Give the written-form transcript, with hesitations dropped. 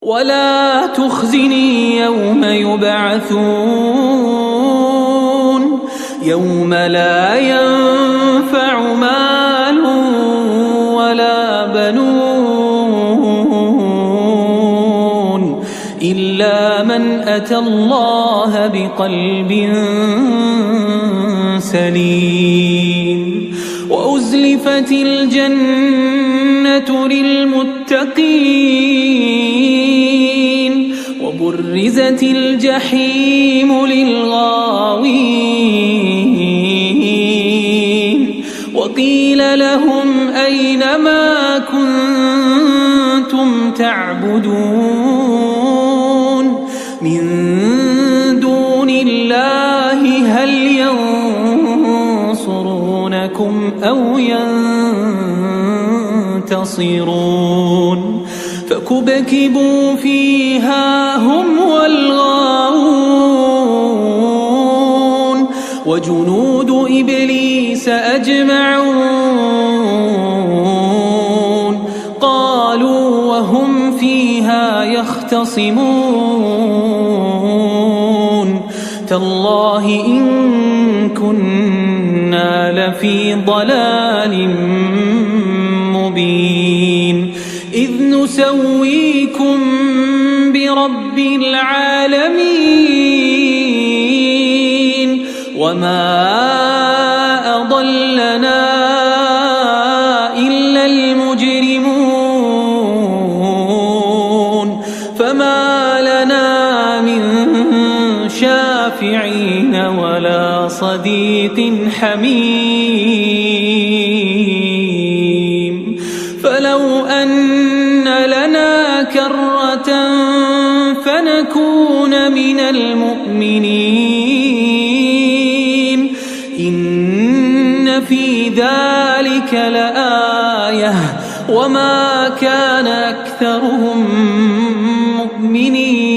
ولا تخزني يوم يبعثون يوم لا ينفع مال ولا بنون إلا من أتى الله بقلب سليم وأزلفت الجنة للمتقين وبرزت الجحيم للغاوين وقيل لهم أين ما كنتم تعبدون من دون الله هل ينصرونكم أو ينتصرون فكبكبوا فيها هم والغاوون وجنود إبليس أجمعون قالوا وهم فيها يختصمون تالله إن كنا لفي ضلال مبين إذ نسويكم برب العالمين وما أضلنا إلا المجرمون فما لنا من شافعين ولا صديق حميم فلو أن لنا كرة فنكون من المؤمنين إن في ذلك لآية وما كان أكثرهم مؤمنين